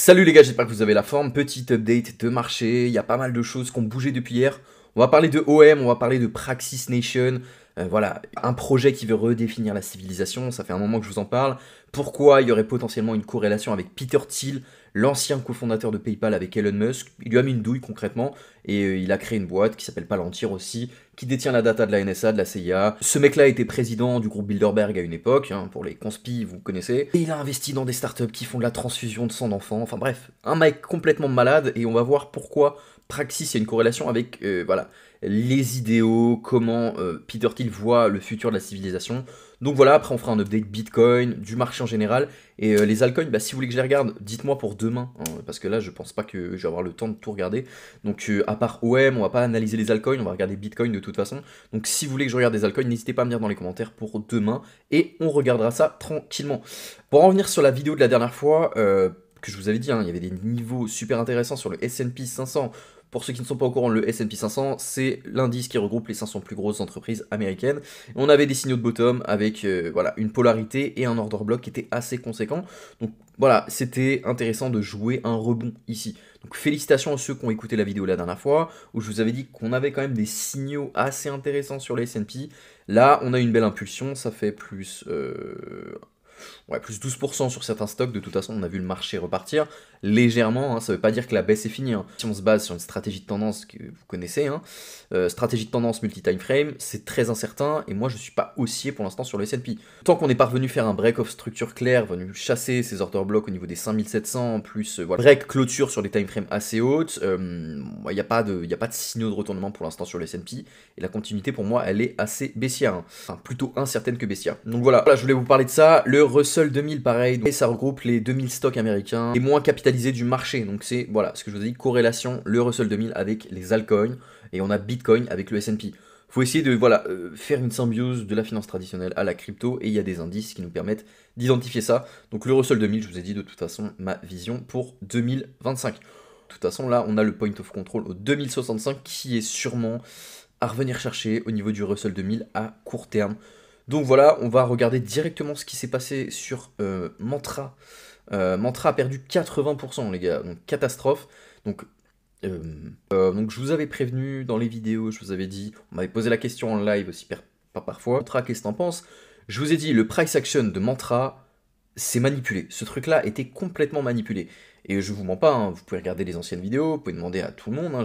Salut les gars, j'espère que vous avez la forme. Petite update de marché, il y a pas mal de choses qui ont bougé depuis hier. On va parler de OM, on va parler de Praxis Nation. Voilà, un projet qui veut redéfinir la civilisation, ça fait un moment que je vous en parle. Pourquoi il y aurait potentiellement une corrélation avec Peter Thiel, l'ancien cofondateur de PayPal avec Elon Musk. Il lui a mis une douille concrètement et il a créé une boîte qui s'appelle Palantir aussi, qui détient la data de la NSA, de la CIA. Ce mec-là était président du groupe Bilderberg à une époque, pour les conspis, vous connaissez. Et il a investi dans des startups qui font de la transfusion de sang d'enfants. Enfin bref, un mec complètement malade et on va voir pourquoi Praxis, il y a une corrélation avec voilà, les idéaux, comment Peter Thiel voit le futur de la civilisation. Donc voilà, après on fera un update Bitcoin, du marché en général, et les altcoins, bah, si vous voulez que je les regarde, dites-moi pour demain, hein, parce que là je pense pas que je vais avoir le temps de tout regarder. Donc à part OM, on va pas analyser les altcoins, on va regarder Bitcoin de toute façon. Donc si vous voulez que je regarde des altcoins, n'hésitez pas à me dire dans les commentaires pour demain, et on regardera ça tranquillement. Pour en revenir sur la vidéo de la dernière fois, que je vous avais dit, il y avait des niveaux super intéressants sur le S&P 500. Pour ceux qui ne sont pas au courant, le S&P 500, c'est l'indice qui regroupe les 500 plus grosses entreprises américaines. On avait des signaux de bottom avec voilà, une polarité et un order block qui était assez conséquent. Donc voilà, c'était intéressant de jouer un rebond ici. Donc félicitations à ceux qui ont écouté la vidéo la dernière fois, où je vous avais dit qu'on avait quand même des signaux assez intéressants sur le S&P. Là, on a une belle impulsion, ça fait plus... Ouais, plus 12% sur certains stocks, de toute façon on a vu le marché repartir légèrement, ça veut pas dire que la baisse est finie. Si on se base sur une stratégie de tendance que vous connaissez, stratégie de tendance multi-time frame, c'est très incertain et moi je suis pas haussier pour l'instant sur le S&P. Tant qu'on n'est pas revenu faire un break-off structure claire, venu chasser ces order blocks au niveau des 5700, plus voilà, break clôture sur des time frames assez hautes, il n'y a pas de signaux de retournement pour l'instant sur le S&P et la continuité pour moi elle est assez baissière, enfin plutôt incertaine que baissière. Donc voilà, je voulais vous parler de ça. Le Russell 2000 pareil, donc, ça regroupe les 2000 stocks américains, les moins capitalisés du marché, donc c'est voilà ce que je vous ai dit, corrélation, le Russell 2000 avec les altcoins, et on a Bitcoin avec le S&P. Faut essayer de voilà, faire une symbiose de la finance traditionnelle à la crypto, et il y a des indices qui nous permettent d'identifier ça. Donc le Russell 2000, je vous ai dit de toute façon ma vision pour 2025. De toute façon là on a le point of control au 2065 qui est sûrement à revenir chercher au niveau du Russell 2000 à court terme. Donc voilà, on va regarder directement ce qui s'est passé sur Mantra. Mantra a perdu 80% les gars, donc catastrophe. Donc je vous avais prévenu dans les vidéos, je vous avais dit, on m'avait posé la question en live aussi pas parfois. Mantra, qu'est-ce que t'en penses? Je vous ai dit, le price action de Mantra, c'est manipulé. Ce truc-là était complètement manipulé. Et je vous mens pas, vous pouvez regarder les anciennes vidéos, vous pouvez demander à tout le monde,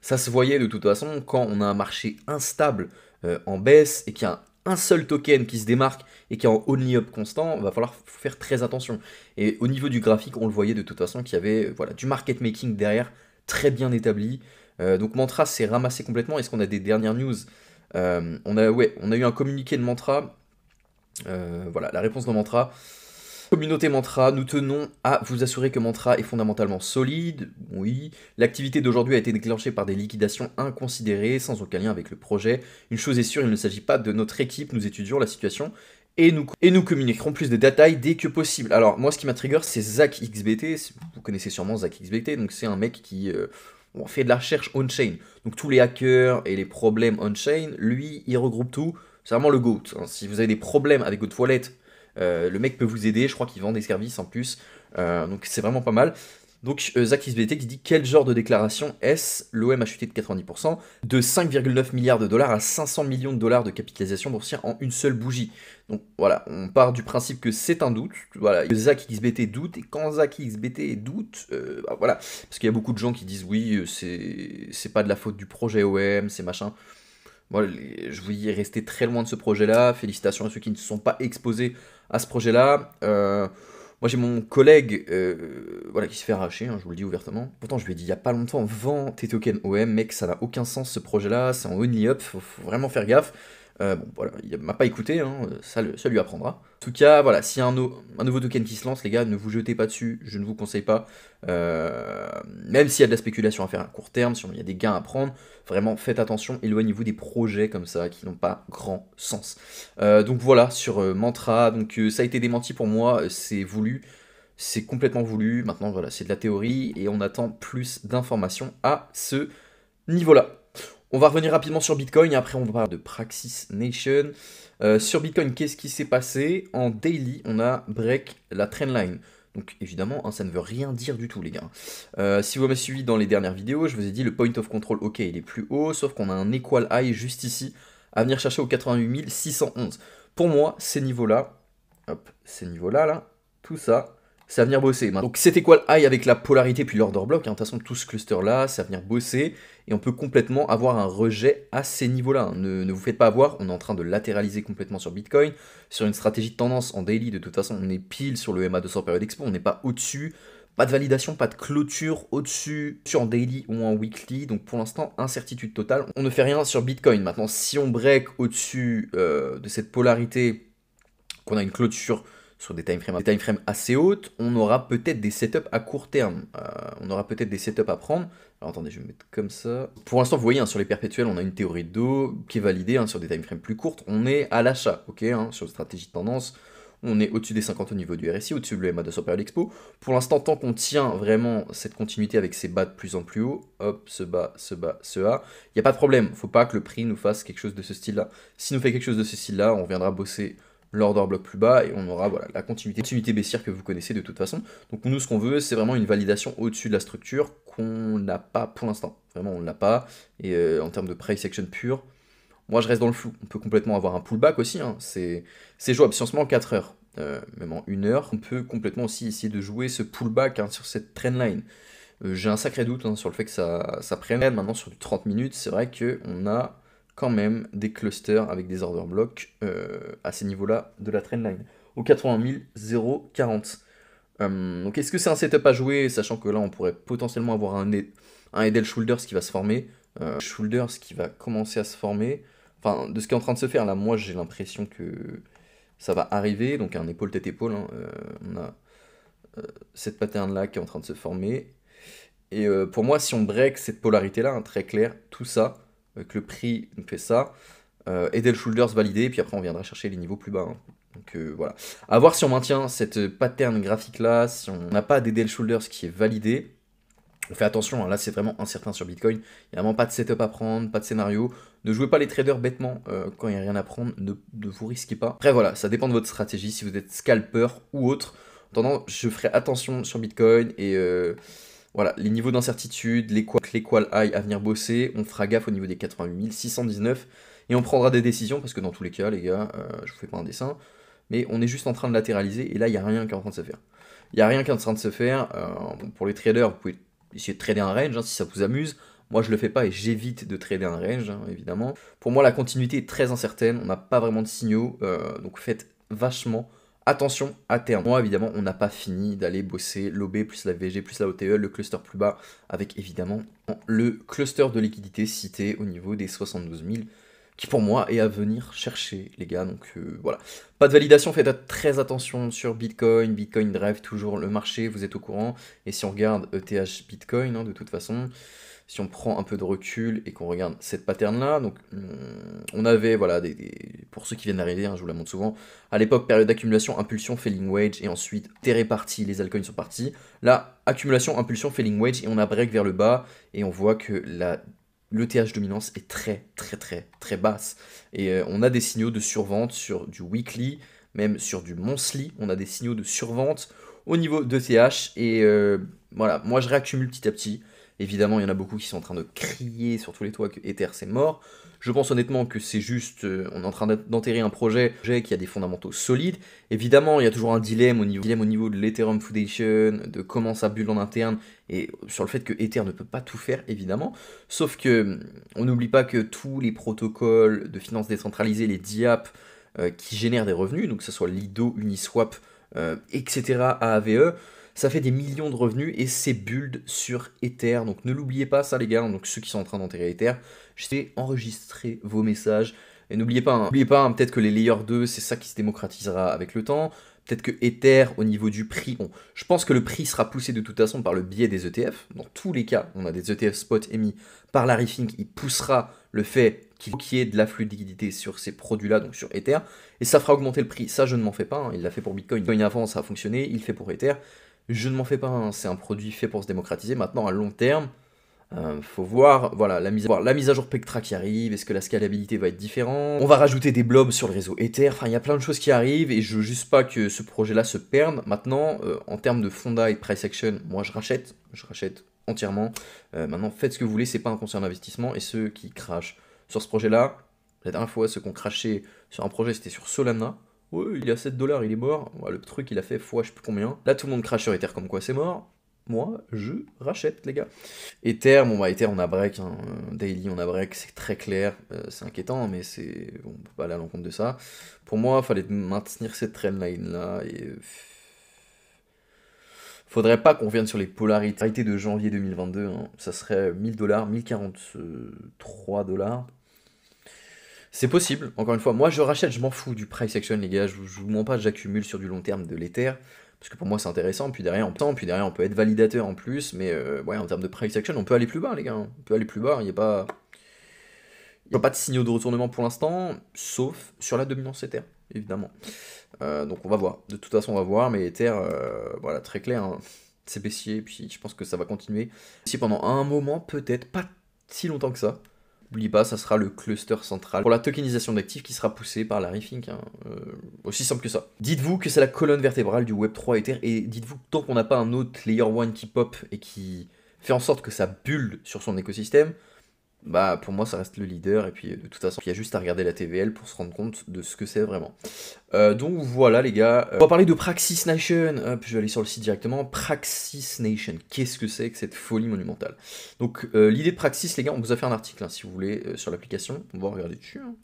ça se voyait de toute façon, quand on a un marché instable en baisse et qu'il y a un seul token qui se démarque et qui est en only up constant, va falloir faire très attention. Et au niveau du graphique, on le voyait de toute façon qu'il y avait voilà, du market making derrière, très bien établi. Donc Mantra s'est ramassé complètement. Est-ce qu'on a des dernières news? On a eu un communiqué de Mantra. Voilà, la réponse de Mantra. Communauté Mantra, nous tenons à vous assurer que Mantra est fondamentalement solide. Oui, l'activité d'aujourd'hui a été déclenchée par des liquidations inconsidérées, sans aucun lien avec le projet. Une chose est sûre, il ne s'agit pas de notre équipe, nous étudions la situation et nous communiquerons plus de détails dès que possible. Alors moi ce qui m'a trigger c'est ZachXBT, vous connaissez sûrement ZachXBT, donc c'est un mec qui fait de la recherche on-chain. Donc tous les hackers et les problèmes on-chain, lui il regroupe tout, c'est vraiment le GOAT. Si vous avez des problèmes avec votre wallet, le mec peut vous aider, je crois qu'il vend des services en plus, donc c'est vraiment pas mal. Donc ZachXBT qui dit quel genre de déclaration est-ce? L'OM a chuté de 90%, de 5,9 milliards de dollars à 500 millions de dollars de capitalisation boursière en une seule bougie. Donc voilà, on part du principe que c'est un doute, voilà, ZachXBT doute, et quand ZachXBT doute, voilà, parce qu'il y a beaucoup de gens qui disent oui, c'est pas de la faute du projet OM, c'est machin. Voilà, je vous dis, restez très loin de ce projet-là. Félicitations à ceux qui ne se sont pas exposés à ce projet-là. Moi, j'ai mon collègue voilà, qui se fait arracher, je vous le dis ouvertement. Pourtant, je lui ai dit il n'y a pas longtemps, vends tes tokens OM, mec, ça n'a aucun sens ce projet-là, c'est en only up, faut vraiment faire gaffe. Bon, voilà, il m'a pas écouté, ça lui apprendra. En tout cas, voilà, s'il y a un nouveau token qui se lance, les gars, ne vous jetez pas dessus, je ne vous conseille pas. Même s'il y a de la spéculation à faire à court terme, si il y a des gains à prendre, vraiment faites attention, éloignez-vous des projets comme ça qui n'ont pas grand sens. Donc voilà, sur Mantra, donc ça a été démenti pour moi, c'est voulu. C'est complètement voulu, maintenant voilà, c'est de la théorie et on attend plus d'informations à ce niveau-là. On va revenir rapidement sur Bitcoin et après on va parler de Praxis Nation. Sur Bitcoin, qu'est-ce qui s'est passé? En daily, on a break la trendline. Donc évidemment, hein, ça ne veut rien dire du tout les gars. Si vous m'avez suivi dans les dernières vidéos, je vous ai dit le point of control, ok, il est plus haut, sauf qu'on a un equal high juste ici, à venir chercher au 88 611. Pour moi, ces niveaux-là, hop, ces niveaux-là, là, tout ça, c'est à venir bosser. Donc cet equal high avec la polarité puis l'order block, hein, de toute façon tout ce cluster-là, c'est à venir bosser, et on peut complètement avoir un rejet à ces niveaux-là. Hein. Ne vous faites pas avoir, on est en train de latéraliser complètement sur Bitcoin, sur une stratégie de tendance en daily, de toute façon on est pile sur le MA200 période expo, on n'est pas au-dessus, pas de validation, pas de clôture au-dessus, sur en daily ou en weekly, donc pour l'instant, incertitude totale. On ne fait rien sur Bitcoin. Maintenant, si on break au-dessus de cette polarité, qu'on a une clôture sur des timeframes assez hautes, on aura peut-être des setups à court terme. On aura peut-être des setups à prendre. Alors attendez, je vais mettre comme ça. Pour l'instant, vous voyez, hein, sur les perpétuels, on a une théorie de dos qui est validée, hein, sur des timeframes plus courtes. On est à l'achat, ok, hein, sur une stratégie de tendance. On est au-dessus des 50 au niveau du RSI, au-dessus de l'EMA200 période expo. Pour l'instant, tant qu'on tient vraiment cette continuité avec ces bas de plus en plus haut, hop, ce bas, ce bas, ce A, il n'y a pas de problème. Faut pas que le prix nous fasse quelque chose de ce style-là. S'il nous fait quelque chose de ce style-là, on reviendra bosser l'order block plus bas et on aura voilà, la continuité baissière que vous connaissez de toute façon. Donc nous, ce qu'on veut, c'est vraiment une validation au-dessus de la structure qu'on n'a pas pour l'instant. Vraiment, on ne l'a pas. Et en termes de price action pure, moi, je reste dans le flou. On peut complètement avoir un pullback aussi. Hein. C'est jouable. Si on se met en 4 heures, même en 1 heure, on peut complètement aussi essayer de jouer ce pullback, hein, sur cette trendline. J'ai un sacré doute, hein, sur le fait que ça prenne. Maintenant, sur du 30 minutes, c'est vrai qu'on a quand même des clusters avec des order blocks à ces niveaux-là de la trendline. Au 80 040. Donc est-ce que c'est un setup à jouer, sachant que là on pourrait potentiellement avoir un head and shoulders qui va se former, shoulders qui va commencer à se former, enfin de ce qui est en train de se faire là, moi j'ai l'impression que ça va arriver, donc un épaule tête épaule, hein, on a cette pattern là qui est en train de se former, et pour moi si on break cette polarité là, hein, très clair, tout ça, avec le prix nous fait ça, head and shoulders validé, puis après on viendra chercher les niveaux plus bas, hein. Donc voilà. À voir si on maintient cette pattern graphique là, si on n'a pas des Dell Shoulders qui est validé. On fait attention, hein, là c'est vraiment incertain sur Bitcoin. Il n'y a vraiment pas de setup à prendre, pas de scénario. Ne jouez pas les traders bêtement quand il n'y a rien à prendre, ne vous risquez pas. Après voilà, ça dépend de votre stratégie, si vous êtes scalper ou autre. En attendant, je ferai attention sur Bitcoin et voilà, les niveaux d'incertitude, l'équal high à venir bosser, on fera gaffe au niveau des 88 619 et on prendra des décisions parce que dans tous les cas, les gars, je vous fais pas un dessin, mais on est juste en train de latéraliser, et là, il n'y a rien qui est en train de se faire. Il n'y a rien qui est en train de se faire. Bon, pour les traders, vous pouvez essayer de trader un range, hein, si ça vous amuse. Moi, je ne le fais pas et j'évite de trader un range, hein, évidemment. Pour moi, la continuité est très incertaine, on n'a pas vraiment de signaux, donc faites vachement attention à terme. Moi, évidemment, on n'a pas fini d'aller bosser l'OB plus la VG plus la OTE, le cluster plus bas, avec évidemment le cluster de liquidité cité au niveau des 72 000, qui pour moi est à venir chercher, les gars. Donc voilà, pas de validation, faites très attention sur Bitcoin. Bitcoin drive toujours le marché, vous êtes au courant. Et si on regarde ETH Bitcoin, hein, de toute façon, si on prend un peu de recul et qu'on regarde cette pattern-là, donc on avait, voilà, pour ceux qui viennent d'arriver, hein, je vous la montre souvent, à l'époque, période d'accumulation, impulsion, falling wedge, et ensuite, terre est parti, les altcoins sont partis. Là, accumulation, impulsion, falling wedge, et on a break vers le bas, et on voit que l'ETH dominance est très basse. Et on a des signaux de survente sur du weekly, même sur du monthly, on a des signaux de survente au niveau d'ETH. Et voilà, moi je réaccumule petit à petit. Évidemment, il y en a beaucoup qui sont en train de crier sur tous les toits que Ether c'est mort. Je pense honnêtement que c'est juste, on est en train d'enterrer un projet qui a des fondamentaux solides. Évidemment, il y a toujours un dilemme au niveau de l'Ethereum Foundation, de comment ça bulle en interne, et sur le fait que Ether ne peut pas tout faire, évidemment. Sauf que, on n'oublie pas que tous les protocoles de finance décentralisée, les DApp, qui génèrent des revenus, donc que ce soit Lido, Uniswap, etc., AAVE, ça fait des millions de revenus et c'est build sur Ether. Donc ne l'oubliez pas ça les gars, donc ceux qui sont en train d'enterrer Ether, je sais enregistrer vos messages. Et n'oubliez pas, hein, peut-être que les Layer 2, c'est ça qui se démocratisera avec le temps. Peut-être que Ether, au niveau du prix, bon, je pense que le prix sera poussé de toute façon par le biais des ETF. Dans tous les cas, on a des ETF spot émis par Larry Fink, il poussera le fait qu'il y ait de l'afflux de liquidité sur ces produits-là, donc sur Ether, et ça fera augmenter le prix. Ça, je ne m'en fais pas, hein. Il l'a fait pour Bitcoin. Bitcoin avant, ça a fonctionné, il le fait pour Ether. Je ne m'en fais pas, hein. C'est un produit fait pour se démocratiser. Maintenant, à long terme, Faut voir, voilà, la mise à jour Pectra qui arrive, est-ce que la scalabilité va être différente? On va rajouter des blobs sur le réseau Ether, enfin il y a plein de choses qui arrivent et je veux juste pas que ce projet-là se perde. Maintenant, en termes de fonda et de price action, moi je rachète entièrement. Maintenant, faites ce que vous voulez, c'est pas un conseil d'investissement et ceux qui crachent sur ce projet-là, la dernière fois, ceux qui ont craché sur un projet, c'était sur Solana. Ouais, il est à 7 dollars, il est mort. Ouais, le truc, il a fait fois je sais plus combien. Là, tout le monde crache sur Ether comme quoi c'est mort. Moi, je rachète, les gars. Ether, bon bah Ether on a break, hein, daily on a break, c'est très clair, c'est inquiétant, mais c'est on peut pas aller à l'encontre de ça. Pour moi, il fallait maintenir cette trendline là et faudrait pas qu'on revienne sur les polarités de janvier 2022, hein. Ça serait 1000 dollars, 1043 dollars. C'est possible, encore une fois. Moi, je rachète, je m'en fous du price action, les gars. Je vous mens pas, j'accumule sur du long terme de l'Ether. Parce que pour moi, c'est intéressant. Puis derrière, on peut être validateur en plus. Mais ouais, en termes de price action, on peut aller plus bas, les gars. On peut aller plus bas. Il n'y a pas de signaux de retournement pour l'instant, sauf sur la dominance Ether, évidemment. Donc on va voir. De toute façon, on va voir. Mais Ether, voilà, très clair, hein. C'est baissier. Puis je pense que ça va continuer. Si pendant un moment, peut-être, pas si longtemps que ça. N'oublie pas, ça sera le cluster central pour la tokenisation d'actifs qui sera poussé par Larry Fink, hein. Aussi simple que ça. Dites-vous que c'est la colonne vertébrale du Web3 Ether, et dites-vous que tant qu'on n'a pas un autre Layer 1 qui pop et qui fait en sorte que ça bulle sur son écosystème, bah pour moi ça reste le leader, et puis de toute façon il y a juste à regarder la TVL pour se rendre compte de ce que c'est vraiment. Donc voilà les gars, on va parler de Praxis Nation. Hop, je vais aller sur le site directement. Praxis Nation, qu'est-ce que c'est que cette folie monumentale? Donc l'idée de Praxis, les gars, on vous a fait un article, hein, si vous voulez, sur l'application, on va regarder dessus, hein,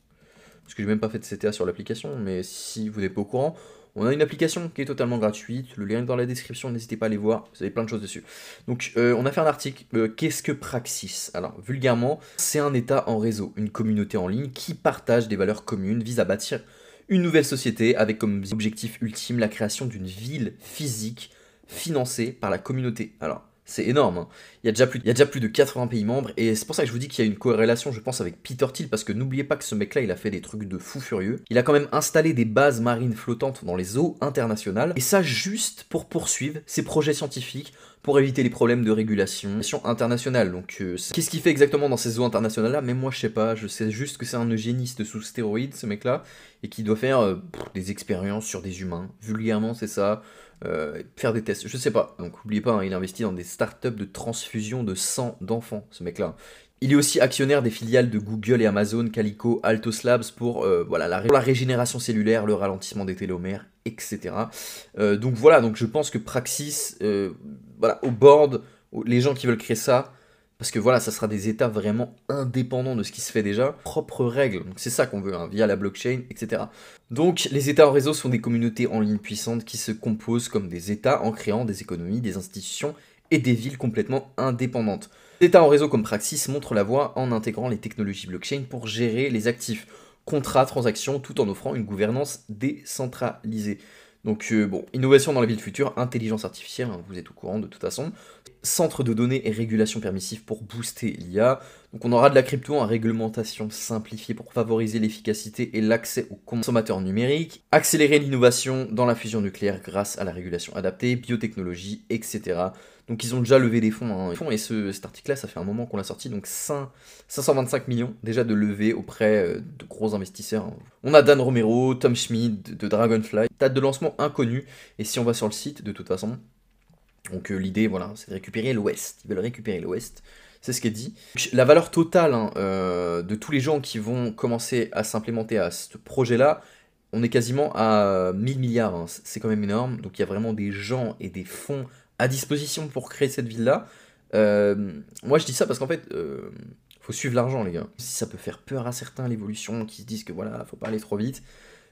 parce que j'ai même pas fait de CTA sur l'application, mais si vous n'êtes pas au courant, on a une application qui est totalement gratuite, le lien est dans la description, n'hésitez pas à aller voir, vous avez plein de choses dessus. Donc on a fait un article, qu'est-ce que Praxis? Alors vulgairement, c'est un état en réseau, une communauté en ligne qui partage des valeurs communes, vise à bâtir une nouvelle société avec comme objectif ultime la création d'une ville physique financée par la communauté. Alors, c'est énorme, hein. Il y a déjà plus de 80 pays membres, et c'est pour ça que je vous dis qu'il y a une corrélation, je pense, avec Peter Thiel, parce que n'oubliez pas que ce mec-là, il a fait des trucs de fou furieux. Il a quand même installé des bases marines flottantes dans les eaux internationales, et ça juste pour poursuivre ses projets scientifiques, pour éviter les problèmes de régulation internationale. Donc, qu'est-ce qu'il fait exactement dans ces eaux internationales-là? Mais moi, je sais pas, je sais juste que c'est un eugéniste sous stéroïdes, ce mec-là, et qui doit faire des expériences sur des humains. Vulgairement, c'est ça. Faire des tests, je sais pas. Donc n'oubliez pas, hein, il investit dans des startups de transfusion de sang d'enfants, ce mec-là. Il est aussi actionnaire des filiales de Google et Amazon, Calico, Altos Labs pour voilà, pour la régénération cellulaire, le ralentissement des télomères, etc. Donc voilà, donc je pense que Praxis, voilà, au board, les gens qui veulent créer ça, parce que voilà, ça sera des états vraiment indépendants de ce qui se fait déjà, propres règles, donc c'est ça qu'on veut, hein, via la blockchain, etc. Donc les états en réseau sont des communautés en ligne puissantes qui se composent comme des états en créant des économies, des institutions et des villes complètement indépendantes. Les états en réseau comme Praxis montrent la voie en intégrant les technologies blockchain pour gérer les actifs, contrats, transactions, tout en offrant une gouvernance décentralisée. Donc bon, innovation dans la ville future, intelligence artificielle, hein, vous êtes au courant de toute façon, centre de données et régulation permissive pour booster l'IA. Donc on aura de la crypto en réglementation simplifiée pour favoriser l'efficacité et l'accès aux consommateurs numériques, accélérer l'innovation dans la fusion nucléaire grâce à la régulation adaptée, biotechnologie, etc. Donc ils ont déjà levé des fonds, hein. Et cet article-là, ça fait un moment qu'on l'a sorti, donc 525 millions déjà de levée auprès de gros investisseurs, hein. On a Dan Romero, Tom Schmidt de Dragonfly, date de lancement inconnue, et si on va sur le site, de toute façon, donc l'idée, voilà, c'est de récupérer l'Ouest. Ils veulent récupérer l'Ouest, c'est ce qui est dit. Donc, la valeur totale, hein, de tous les gens qui vont commencer à s'implémenter à ce projet-là, on est quasiment à 1000 milliards, hein. C'est quand même énorme. Donc il y a vraiment des gens et des fonds à disposition pour créer cette ville-là. Moi je dis ça parce qu'en fait, faut suivre l'argent, les gars. Si ça peut faire peur à certains, l'évolution, qui se disent que voilà, faut pas aller trop vite.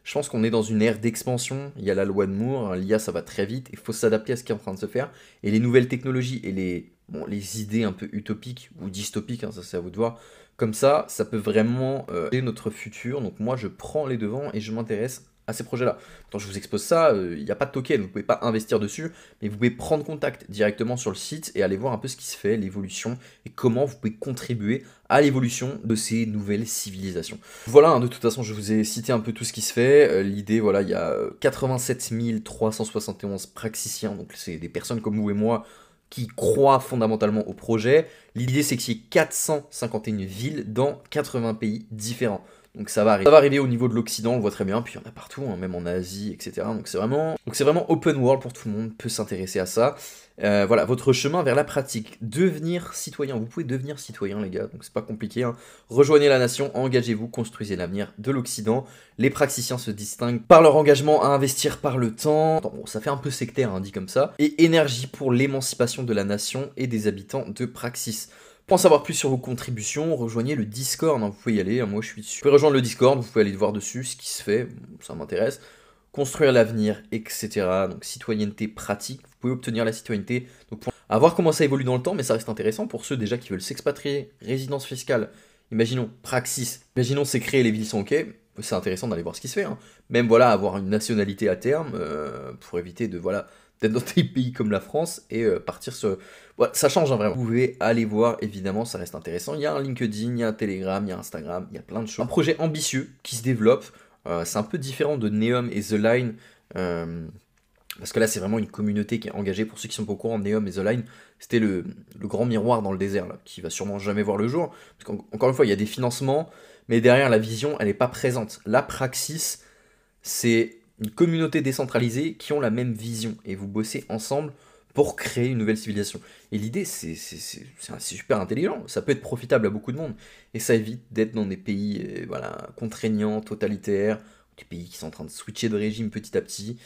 Je pense qu'on est dans une ère d'expansion, il y a la loi de Moore, hein, l'IA ça va très vite, il faut s'adapter à ce qui est en train de se faire, et les nouvelles technologies et les idées un peu utopiques ou dystopiques, hein, ça c'est à vous de voir, comme ça peut vraiment aider notre futur, donc moi je prends les devants et je m'intéresse à ces projets-là. Quand je vous expose ça, il n'y a pas de token, vous ne pouvez pas investir dessus, mais vous pouvez prendre contact directement sur le site et aller voir un peu ce qui se fait, l'évolution, et comment vous pouvez contribuer à l'évolution de ces nouvelles civilisations. Voilà, hein, de toute façon, je vous ai cité un peu tout ce qui se fait. L'idée, voilà, il y a 87 371 praxiciens, donc c'est des personnes comme vous et moi qui croient fondamentalement au projet. L'idée, c'est qu'il y ait 451 villes dans 80 pays différents. Donc ça va arriver au niveau de l'Occident, on le voit très bien, puis il y en a partout, hein, même en Asie, etc. Donc c'est vraiment open world pour tout le monde, peut s'intéresser à ça. Voilà, votre chemin vers la pratique. Devenir citoyen, vous pouvez devenir citoyen les gars, donc c'est pas compliqué. Hein. Rejoignez la nation, engagez-vous, construisez l'avenir de l'Occident. Les praxiciens se distinguent par leur engagement à investir par le temps. Bon, ça fait un peu sectaire, hein, dit comme ça. Et énergie pour l'émancipation de la nation et des habitants de Praxis. Pour en savoir plus sur vos contributions, rejoignez le Discord, hein, vous pouvez y aller, hein, moi je suis dessus. Vous pouvez rejoindre le Discord, vous pouvez aller voir dessus ce qui se fait, ça m'intéresse. Construire l'avenir, etc. Donc citoyenneté pratique, vous pouvez obtenir la citoyenneté. Donc à voir comment ça évolue dans le temps, mais ça reste intéressant pour ceux déjà qui veulent s'expatrier, résidence fiscale. Imaginons, Praxis, imaginons c'est créé, les villes sont ok, c'est intéressant d'aller voir ce qui se fait. Hein. Même voilà, avoir une nationalité à terme, pour éviter de voilà d'être dans des pays comme la France et partir sur... Ouais, ça change hein, vraiment. Vous pouvez aller voir, évidemment, ça reste intéressant. Il y a un LinkedIn, il y a un Telegram, il y a Instagram, il y a plein de choses. Un projet ambitieux qui se développe. C'est un peu différent de Neom et The Line. Parce que là, c'est vraiment une communauté qui est engagée. Pour ceux qui sont pas au courant, Neom et The Line, c'était le grand miroir dans le désert, là, qui va sûrement jamais voir le jour. Parce qu'encore une fois, il y a des financements, mais derrière, la vision, elle n'est pas présente. La Praxis, c'est une communauté décentralisée qui ont la même vision. Et vous bossez ensemble pour créer une nouvelle civilisation. Et l'idée, c'est super intelligent. Ça peut être profitable à beaucoup de monde. Et ça évite d'être dans des pays voilà, contraignants, totalitaires, des pays qui sont en train de switcher de régime petit à petit.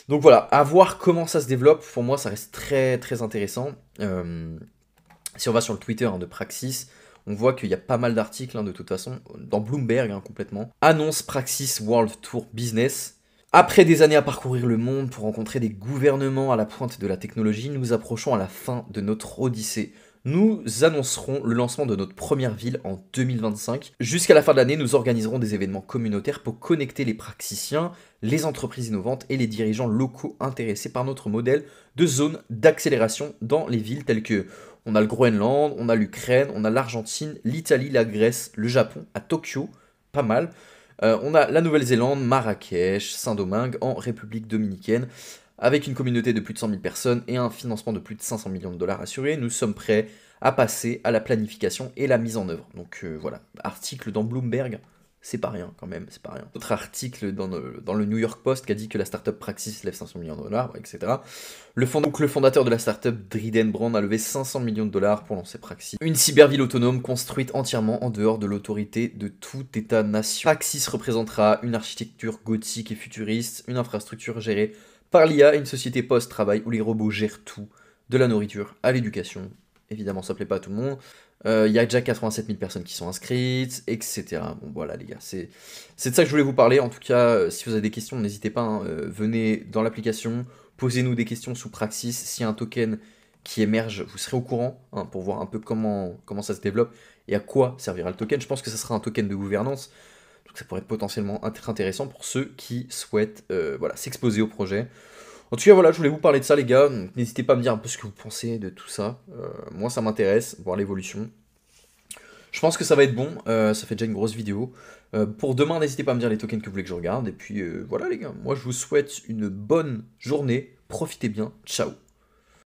Donc voilà, à voir comment ça se développe. Pour moi, ça reste très très intéressant. Si on va sur le Twitter hein, de Praxis, on voit qu'il y a pas mal d'articles, hein, de toute façon, dans Bloomberg hein, complètement. Annonce Praxis World Tour Business. Après des années à parcourir le monde pour rencontrer des gouvernements à la pointe de la technologie, nous approchons à la fin de notre odyssée. Nous annoncerons le lancement de notre première ville en 2025. Jusqu'à la fin de l'année, nous organiserons des événements communautaires pour connecter les praxiciens, les entreprises innovantes et les dirigeants locaux intéressés par notre modèle de zone d'accélération dans les villes telles que on a le Groenland, on a l'Ukraine, on a l'Argentine, l'Italie, la Grèce, le Japon, à Tokyo, pas mal. On a la Nouvelle-Zélande, Marrakech, Saint-Domingue en République dominicaine. Avec une communauté de plus de 100 000 personnes et un financement de plus de 500 millions de dollars assuré, nous sommes prêts à passer à la planification et la mise en œuvre. Donc voilà, article dans Bloomberg, c'est pas rien quand même, c'est pas rien. Autre article dans le New York Post qui a dit que la startup Praxis lève 500 millions de dollars, etc. Le fondateur de la startup, Driden Brand, a levé 500 millions de dollars pour lancer Praxis. Une cyberville autonome construite entièrement en dehors de l'autorité de tout État-nation. Praxis représentera une architecture gothique et futuriste, une infrastructure gérée par l'IA et une société post-travail où les robots gèrent tout, de la nourriture à l'éducation. Évidemment, ça plaît pas à tout le monde. Il y a déjà 87 000 personnes qui sont inscrites, etc. Bon, voilà, les gars, c'est de ça que je voulais vous parler. En tout cas, si vous avez des questions, n'hésitez pas, hein, venez dans l'application, posez-nous des questions sous Praxis. S'il y a un token qui émerge, vous serez au courant, hein, pour voir un peu comment ça se développe et à quoi servira le token. Je pense que ça sera un token de gouvernance. Donc ça pourrait être potentiellement intéressant pour ceux qui souhaitent voilà, s'exposer au projet. En tout cas, voilà, je voulais vous parler de ça, les gars. N'hésitez pas à me dire un peu ce que vous pensez de tout ça. Moi, ça m'intéresse, voir l'évolution. Je pense que ça va être bon. Ça fait déjà une grosse vidéo. Pour demain, n'hésitez pas à me dire les tokens que vous voulez que je regarde. Et puis, voilà, les gars. Moi, je vous souhaite une bonne journée. Profitez bien. Ciao.